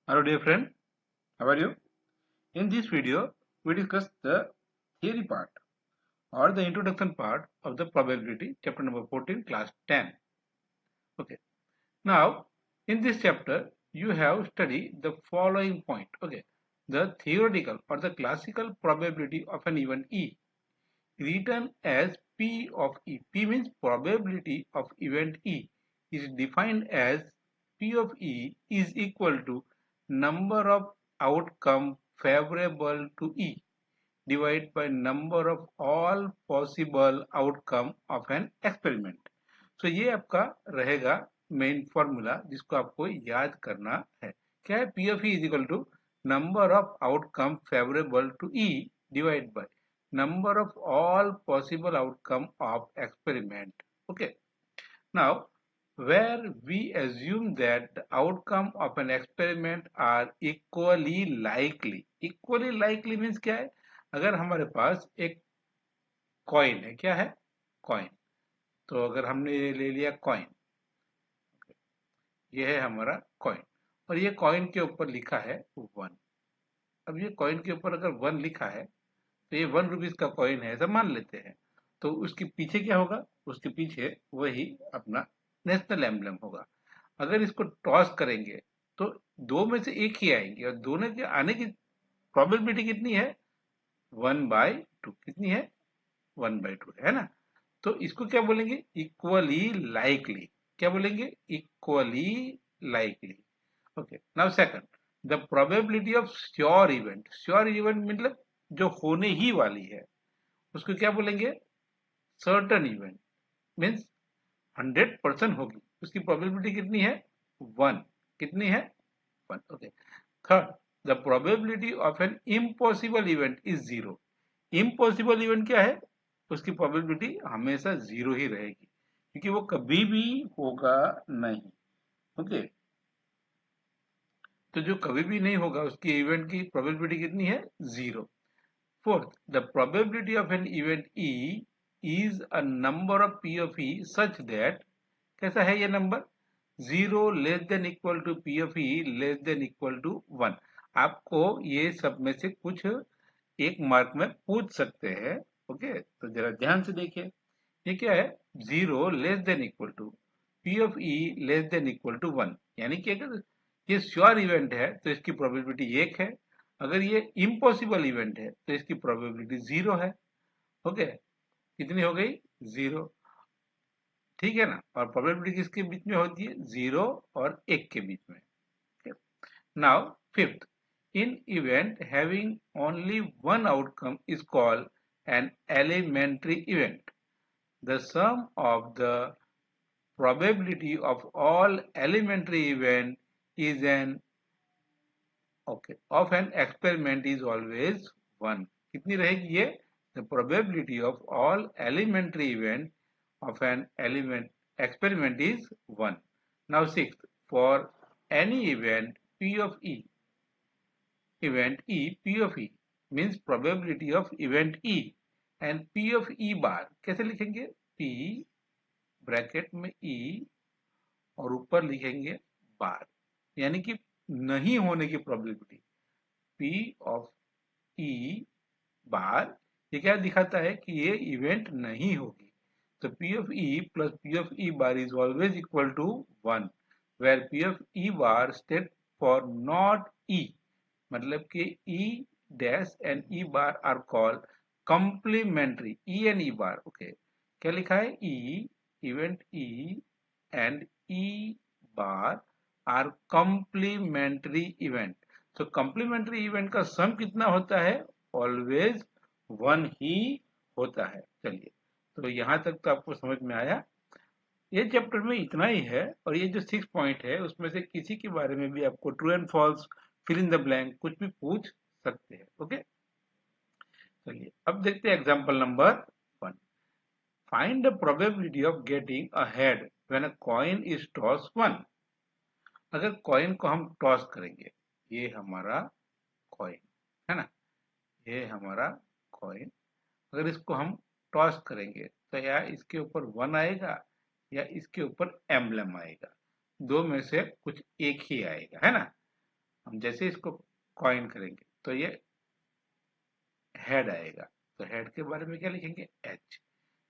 Hello dear friend, how are you? In this video, we discuss the theory part or the introduction part of the probability, chapter number 14, class 10. Okay. Now, in this chapter, you have studied the following point. Okay. The theoretical or the classical probability of an event E, written as P of E. P means probability of event E is defined as P of E is equal to number of outcome favorable to E divided by number of all possible outcome of an experiment. So ये आपका रहेगा main formula जिसको आपको याद करना है. क्या है? P of E is equal to number of outcome favorable to E divided by number of all possible outcome of experiment. Okay. Now, where we assume that the outcome of an experiment are equally likely. Equally likely means क्या है? अगर हमारे पास एक coin है, क्या है? Coin. तो अगर हमने ये ले लिया कॉइन, ये है हमारा कॉइन और ये कॉइन के ऊपर लिखा है 1. अब ये कॉइन के ऊपर अगर 1 लिखा है तो ये 1 रुपीज का कॉइन है ऐसा मान लेते हैं. तो उसके पीछे क्या होगा? उसके पीछे वही अपना नेशनल एम्बलम होगा. अगर इसको टॉस करेंगे तो दो में से एक ही आएंगे और दोनों के आने की प्रोबेबिलिटी कितनी है? 1/2. कितनी है? 1/2 है ना. तो इसको क्या बोलेंगे? Equally likely. क्या बोलेंगे? Equally likely. Okay. Now second, the probability of sure event. Sure event मतलब जो होने ही वाली है उसको क्या बोलेंगे? सर्टन इवेंट मीन्स 100% होगी. उसकी प्रोबेबिलिटी कितनी है? 1. कितनी है? 1. Okay. Third, the probability of an impossible event is 0. Impossible event क्या है? उसकी प्रोबेबिलिटी हमेशा 0 ही रहेगी क्योंकि वो कभी भी होगा नहीं. ओके. तो जो कभी भी नहीं होगा उसकी इवेंट की प्रोबेबिलिटी कितनी है? 0. Fourth, the probability of an event E is a number of P of E such that. कैसा है ये number? 0 less than equal to P of E less than equal to 1. आपको ये सब में से कुछ एक मार्क में पूछ सकते हैं. ओके. तो जरा ध्यान से देखिए. ये क्या है? 0 less than equal to P of E less than equal to 1. यानी कि अगर ये श्योर इवेंट है तो इसकी प्रोबेबिलिटी 1 है. अगर ये इम्पॉसिबल इवेंट है तो इसकी प्रोबेबिलिटी 0 है. ओके. कितनी हो गई? 0. ठीक है ना. और प्रोबेबिलिटी किसके बीच में होती है? 0 और 1 के बीच में. Now fifth, in event having only one outcome is called an elementary event. The sum of the probability of all elementary event is of an experiment is always 1. कितनी रहेगी ये? The probability of all elementary event of an experiment is 1. Now sixth, for any event P of E, P of E means probability of event E and P of E bar कैसे लिखेंगे? P bracket में E और ऊपर लिखेंगे बार. यानी कि नहीं होने की प्रोबेबिलिटी P of E बार ये क्या दिखाता है? कि ये इवेंट नहीं होगी. तो P of E plus P of E bar is always equal to 1 where P of E bar stands for not E. मतलब कि E dash and E bar are called complementary. E and E bar. Okay. क्या लिखा है? E, event E and E bar are complementary event. So complementary event का सम कितना होता है? Always 1 ही होता है. चलिए, तो यहाँ तक तो आपको समझ में आया. ये चैप्टर में इतना ही है और ये जो 6 पॉइंट है उसमें से किसी के बारे में भी आपको true and false, fill in the blank कुछ भी पूछ सकते हैं. ओके. चलिए अब देखते हैं example number 1. Find the probability of getting a head when a coin is toss 1. अगर कॉइन को हम टॉस करेंगे, ये हमारा कॉइन है ना, ये हमारा कॉइन. अगर इसको हम टॉस करेंगे तो या इसके ऊपर 1 आएगा या इसके ऊपर एम्बलम आएगा. दो में से कुछ एक ही आएगा, है ना. हम जैसे इसको कॉइन करेंगे तो ये हेड आएगा, तो हेड के बारे में क्या लिखेंगे एच,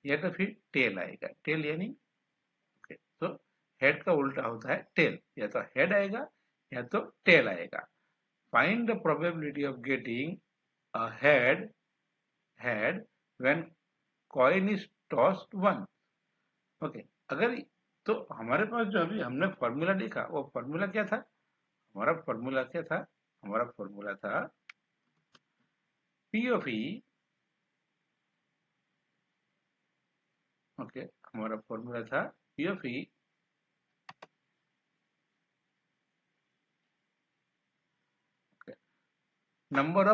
या तो फिर टेल आएगा, टेल यानी ओके, तो हेड का उल्टा होता है टेल, या तो हेड आएगा या तो टेल आएगा। Find the probability of getting a head when coin is tossed one. Okay, अगर तो हमारे पास जो अभी हमने फॉर्मूला लिखा वो फॉर्मूला क्या था, हमारा फॉर्मूला क्या था, हमारा फॉर्मूला था पी ऑफ ई, ओके, हमारा फॉर्मूला था P of E number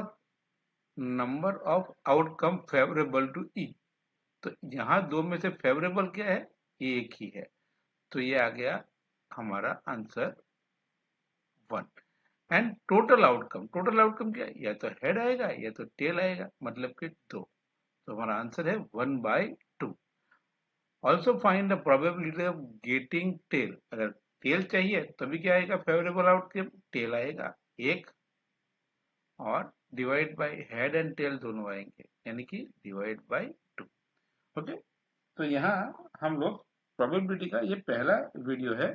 of outcome favourable to E. तो यहाँ दो में से फेवरेबल क्या है, एक ही है, तो ये आ गया हमारा आंसर 1। एंड टोटल आउटकम क्या है, या तो हेड आएगा या तो टेल आएगा, मतलब कि 2, तो हमारा आंसर है 1/2। Also find the probability of getting tail, अगर टेल चाहिए तभी क्या आएगा फेवरेबल आउटकम, टेल आएगा 1, और divide by head and tail दोनों आएंगे, यानी कि डिवाइड बाय 2। ओके, तो यहाँ हम लोग प्रोबेबिलिटी का ये पहला वीडियो है।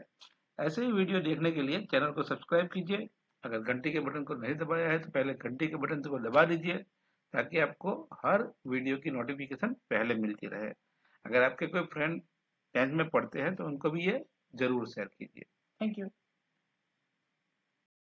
ऐसे ही वीडियो देखने के लिए चैनल को सब्सक्राइब कीजिए, अगर घंटी के बटन को नहीं दबाया है तो पहले घंटी के बटन को दबा दीजिए, ताकि आपको हर वीडियो की नोटिफिकेशन पहले मिलती रहे। अगर आपके कोई फ्रेंड 10th में पढ़ते हैं तो उनको भी ये जरूर शेयर कीजिए। Thank you.